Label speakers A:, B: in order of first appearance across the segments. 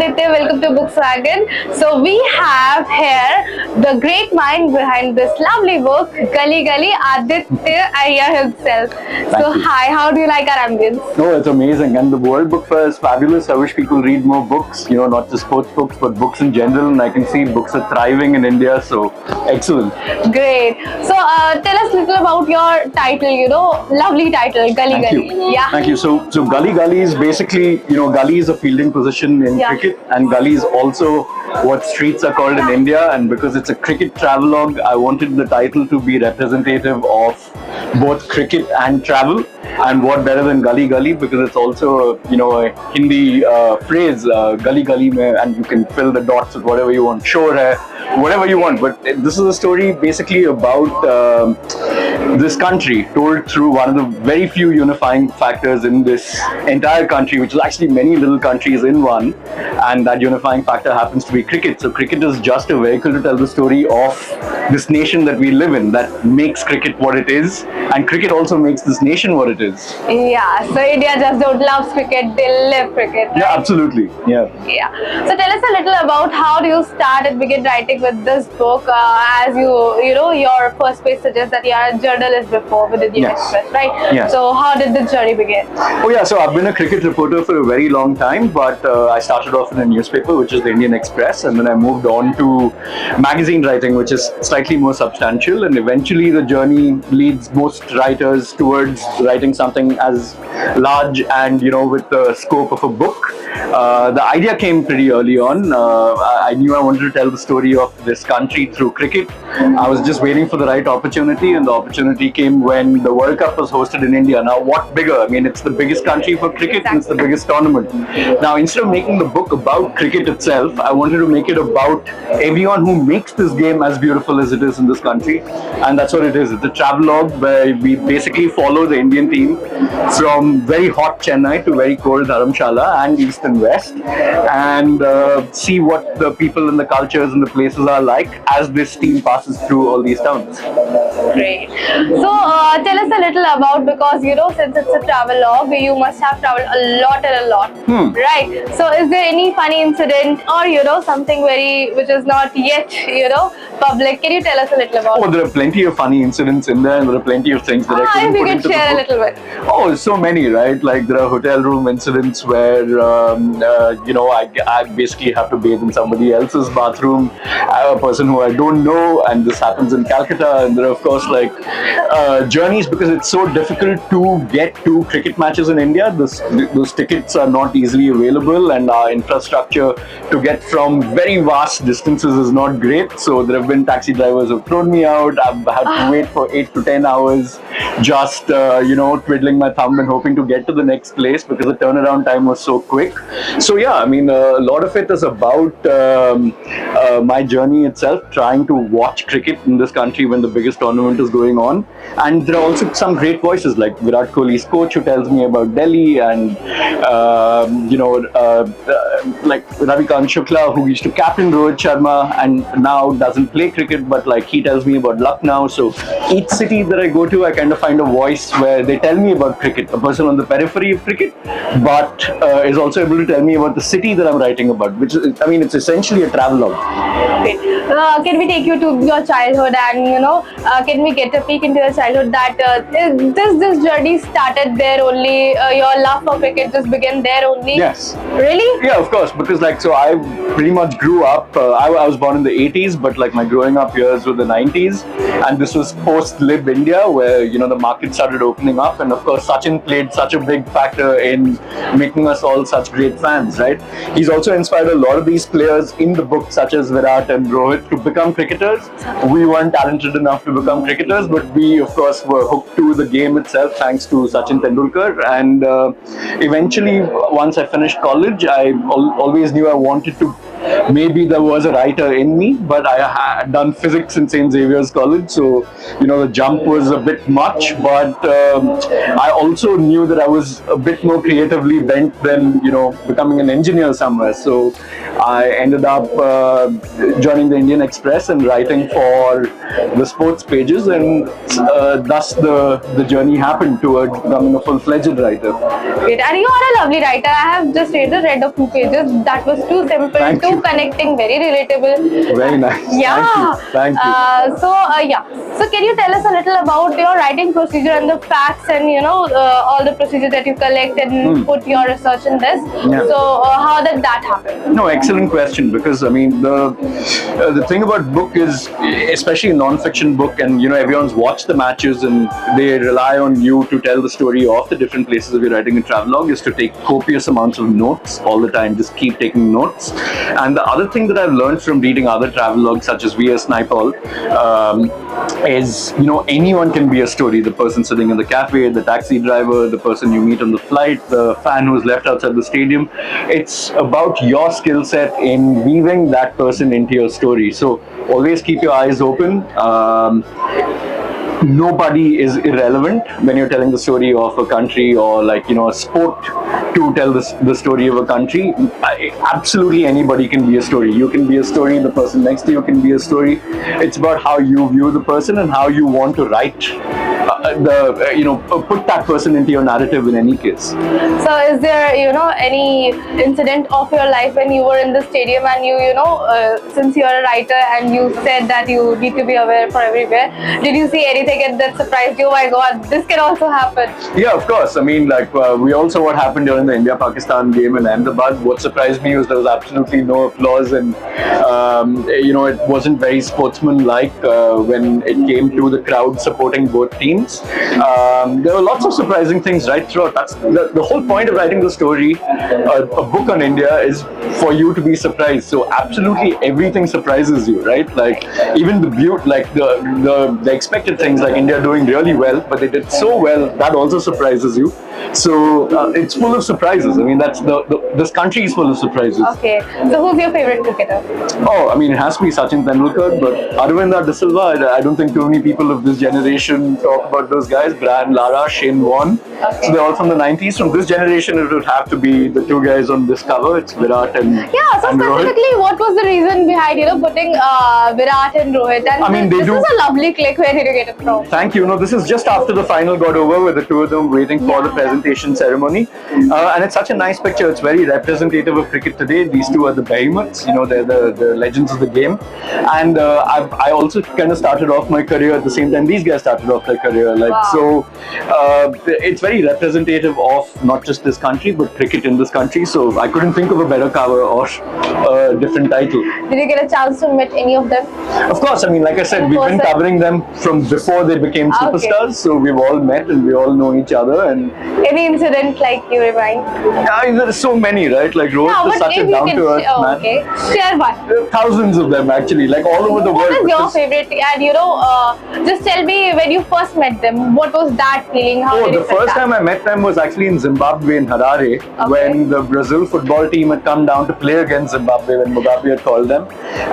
A: Aditya, welcome to Books Wagon. So we have here the great mind behind this lovely book, Gully Gully, Aditya Iyer himself. So
B: you.
A: hi, how do you like our ambience?
B: No, it's amazing. And the World Book Fair is fabulous. I wish people read more books, not just sports books, but books in general. And I can see books are thriving in India. So, excellent.
A: Great. So tell us a little about your title, lovely title, Gully
B: Thank
A: Gully.
B: you.
A: Yeah.
B: Thank you. So Gully Gully is basically, Gully is a fielding position in cricket, and Gully is also what streets are called in India. And because it's a cricket travelogue, I wanted the title to be representative of both cricket and travel. And what better than Gully Gully, because it's also a Hindi phrase, Gully Gully mein, and you can fill the dots with whatever you want. Shore hai, whatever you want. But this is a story basically about this country told through one of the very few unifying factors in this entire country, which is actually many little countries in one. And that unifying factor happens to be cricket. So cricket is just a vehicle to tell the story of this nation that we live in, that makes cricket what it is. And cricket also makes this nation what it is.
A: Yeah, so India just don't love cricket, they live cricket. Right?
B: Yeah, absolutely. Yeah.
A: Yeah. So tell us a little about how do you start and begin writing with this book, as your first page suggests that you are a journalist before with the Indian Express, right?
B: Yes.
A: So how did this journey begin?
B: Oh yeah, so I've been a cricket reporter for a very long time, but I started off in a newspaper, which is the Indian Express, and then I moved on to magazine writing, which is slightly more substantial, and eventually the journey leads most writers towards writing something as large and with the scope of a book. The idea came pretty early on. I knew I wanted to tell the story of this country through cricket. I was just waiting for the right opportunity, and the opportunity came when the World Cup was hosted in India. Now, what bigger? I mean, it's the biggest country for cricket, and it's the biggest tournament. Now, instead of making the book about cricket itself, I wanted to make it about everyone who makes this game as beautiful as it is in this country. And that's what it is. It's a travelogue where we basically follow the Indian team from very hot Chennai to very cold Dharamshala and East and West, and see what the people and the cultures and the places are like as this team passes through all these towns.
A: Great. So tell us a little about, because since it's a travelogue, you must have traveled a lot and a lot, right? So is there any funny incident or something which is not yet public? Can you tell us a little about?
B: Oh, there are plenty of funny incidents in there, and there are plenty of things that I couldn't
A: if you
B: put
A: could
B: into the
A: share a
B: book.
A: little bit.
B: Oh, so many, right? Like there are hotel room incidents where I basically have to bathe in somebody else's bathroom, a person who I don't know, and this happens in Calcutta. And there are of course journeys, because it's so difficult to get to cricket matches in India. Those tickets are not easily available, and our infrastructure to get from very vast distances is not great. So there have been taxi drivers who've thrown me out. I've had to wait for 8 to 10 hours just twiddling my thumb and hoping to get to the next place because the turnaround time was so quick. So yeah, I mean, a lot of it is about my journey itself, trying to watch cricket in this country when the biggest tournament is going on. And there are also some great voices like Virat Kohli's coach, who tells me about Delhi, and like Ravikant Shukla, who used to captain Rohit Sharma and now doesn't play cricket, but like he tells me about Lucknow. So each city that I go to, I kind of find a voice where they tell me about cricket, a person on the periphery of cricket, but is also able to tell me about the city that I'm writing about, which is, I mean, it's essentially a travelogue.
A: Can we take you to your childhood, and can we get a peek into your childhood, that this journey started there only, your love for cricket just began there only?
B: Yes.
A: Really?
B: Yeah, of course, because so I pretty much grew up, I was born in the 80s, but my growing up years were the 90s, and this was post-Lib India, where the market started opening up, and of course Sachin played such a big factor in making us all such great fans, right? He's also inspired a lot of these players in the book, such as Virat and Rohit, to become cricketers. We weren't talented enough to become cricketers, but we of course were hooked to the game itself thanks to Sachin Tendulkar. And eventually, once I finished college, I always knew I wanted to maybe there was a writer in me, but I had done physics in St. Xavier's College, so the jump was a bit much. But I also knew that I was a bit more creatively bent than becoming an engineer somewhere. So I ended up joining the Indian Express and writing for the sports pages, and thus the journey happened toward becoming a full-fledged writer.
A: Great. And you are a lovely writer. I have just read a few pages. That was too simple,
B: Thank
A: too
B: you.
A: connecting, very relatable.
B: Very nice.
A: Yeah.
B: Thank you.
A: So can you tell us a little about your writing procedure and the facts and all the procedures that you collect and put your research in this?
B: Yeah.
A: So how did that happen?
B: No, excellent question, because I mean the thing about book is, especially a non-fiction book, and everyone's watched the matches and they rely on you to tell the story of the different places of your writing a travelogue, is to take copious amounts of notes all the time. Just keep taking notes. And the other thing that I've learned from reading other travelogues such as V.S. Naipaul is anyone can be a story. The person sitting in the cafe, the taxi driver, the person you meet on the flight, the fan who's left outside the stadium. It's about your skill set in weaving that person into your story. So always keep your eyes open. Nobody is irrelevant when you're telling the story of a country, or a sport to tell the story of a country. Absolutely anybody can be a story. You can be a story, the person next to you can be a story. It's about how you view the person and how you want to write put that person into your narrative in any case.
A: So is there any incident of your life when you were in the stadium and since you're a writer and you said that you need to be aware for everywhere, did you see anything that surprised you? Oh my god, this can also happen.
B: Yeah, of course. I mean, we all saw what happened during the India-Pakistan game in Ahmedabad. What surprised me was there was absolutely no applause, and it wasn't very sportsmanlike when it came to the crowd supporting both teams. There were lots of surprising things right throughout. That's the whole point of writing the story. A book on India is for you to be surprised. So absolutely everything surprises you, right? Like even the beauty, like the expected things, like India doing really well, but they did so well, that also surprises you. So it's full of surprises. I mean, that's this country is full of surprises.
A: Okay. So who's your favorite cricketer?
B: Oh, I mean, it has to be Sachin Tendulkar, but Aravinda De Silva, I don't think too many people of this generation talk about those guys. Brian Lara, Shane Warne. Okay. So they're all from the 90s. From this generation, it would have to be the two guys on this cover. It's Virat and
A: Yeah, so
B: and
A: specifically,
B: Rohit.
A: what was the reason behind putting Virat and Rohit? And
B: I mean,
A: this is a lovely click. Where did you get it from?
B: Thank you. No, this is just after the final got over, with the two of them waiting for the presentation ceremony. And it's such a nice picture. It's very representative of cricket today. These two are the behemoths. They're the legends of the game. And I also kind of started off my career at the same time these guys started off their career. So it's very representative of not just this country, but cricket in this country. So I couldn't think of a better cover or a different title.
A: Did you get a chance to meet any of them?
B: Of course. I mean, like I said, we've been covering them from before they became superstars. So we've all met and we all know each other. And
A: any incident like you remind?
B: There's so many, right? Like Rohit is such a down-to-earth man.
A: Okay, share one.
B: Thousands of them actually, like all over the world.
A: What is your favorite? And just tell me when you first met them. What was that feeling? How did you
B: the first time I met them was actually in Zimbabwe, in Harare, when the Brazil football team had come down to play against Zimbabwe when Mugabe had called them.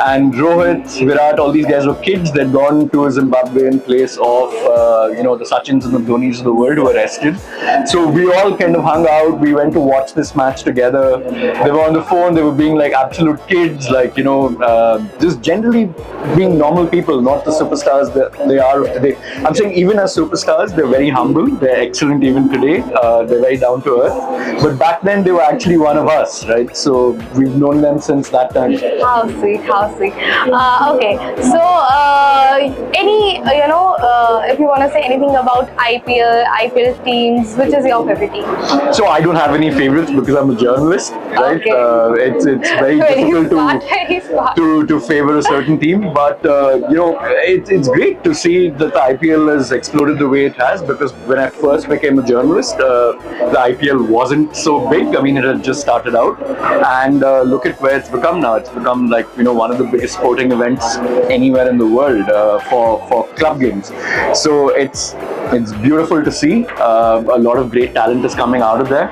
B: And Rohit, Virat, all these guys were kids. They'd gone to a Zimbabwe in place of the Sachins and the Dhonis of the world who were arrested. So we all kind of hung out. We went to watch this match together. They were on the phone. They were being like absolute kids, just generally being normal people, not the superstars that they are today. I'm saying even as superstars, they're very humble. They're excellent even today. They're very down to earth. But back then, they were actually one of us, right? So we've known them since that time.
A: How sweet, how sweet. Okay, so if you want to say anything about IPL teams, which is your favorite team?
B: So I don't have any favorites because I'm a journalist, right?
A: Okay.
B: It's very difficult to favor a certain team, but it's great to see that the IPL has exploded the way it has, because when I first became a journalist, the IPL wasn't so big. I mean, it had just started out, and look at where it's become now. It's become one of the biggest sporting events anywhere in the world for club games. So it's It's beautiful to see. A lot of great talent is coming out of there.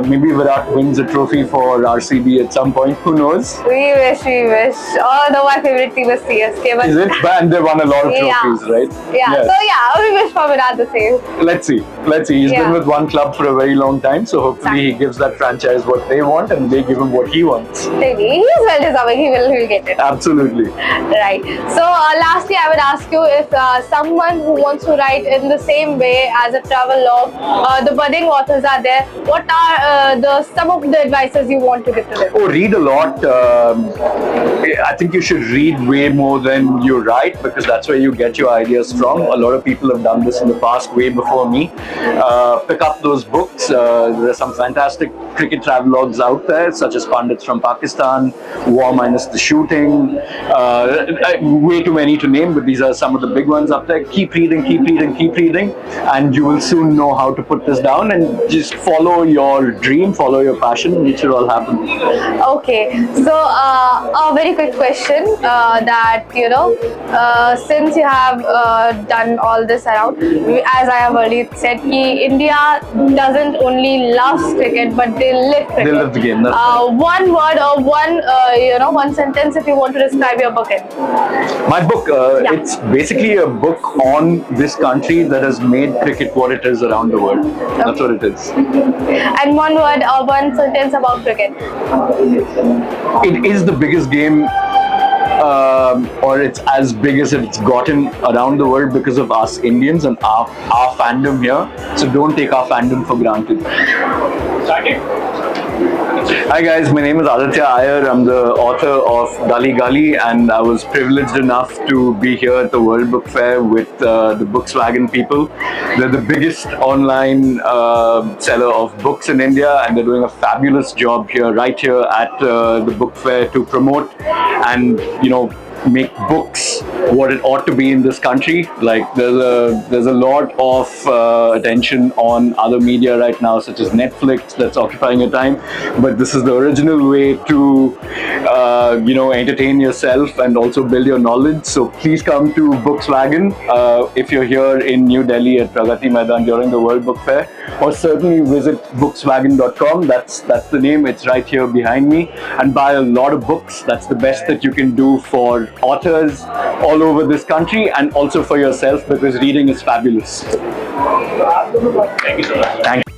B: Maybe Virat wins a trophy for RCB at some point. Who knows?
A: We wish, we wish. Although my favorite team is CSK, but
B: Is it? And they won a lot of
A: Yeah.
B: trophies, right?
A: yeah.
B: Yes.
A: So yeah, we wish for Virat the same.
B: Let's see. Let's see. He's
A: Yeah.
B: been with one club for a very long time, so hopefully he gives that franchise what they want and they give him what he wants.
A: Maybe he's well deserving. He will get it.
B: Absolutely.
A: Right. So lastly, I would ask you if someone who wants to write in the same way as a travel log, the budding authors are there. What are some of the advices you want to give to them?
B: Oh, read a lot. I think you should read way more than you write because that's where you get your ideas from. A lot of people have done this in the past, way before me. Pick up those books. There are some fantastic cricket travelogues out there, such as Pundits from Pakistan, War Minus the Shooting. Way too many to name, but these are some of the big ones up there. Keep reading, keep reading, keep reading, and you will soon know how to put this down and just follow your dream, follow your passion, and it should all happen.
A: Okay, so a very quick question that since you have done all this around, as I have already said, India doesn't only love cricket but they live cricket.
B: They live the game. That's right.
A: One word or one sentence if you want to describe your book in.
B: My book,
A: Yeah.
B: it's basically a book on this country that has made cricket what it is around the world. That's what it is.
A: And one word or one sentence about cricket.
B: It is the biggest game, or it's as big as it's gotten around the world because of us Indians and our fandom here. So don't take our fandom for granted. Hi guys, my name is Aditya Iyer. I'm the author of Gully Gully, and I was privileged enough to be here at the World Book Fair with the Volkswagen people. They're the biggest online seller of books in India, and they're doing a fabulous job here, right here at the book fair to promote and make books what it ought to be in this country. Like there's a lot of attention on other media right now, such as Netflix, that's occupying your time. But this is the original way to entertain yourself and also build your knowledge. So please come to Volkswagen if you're here in New Delhi at Pragati Maidan during the World Book Fair, or certainly visit Volkswagen.com. That's the name. It's right here behind me, and buy a lot of books. That's the best that you can do for authors all over this country and also for yourself, because reading is fabulous. Thank you so much. Thank you.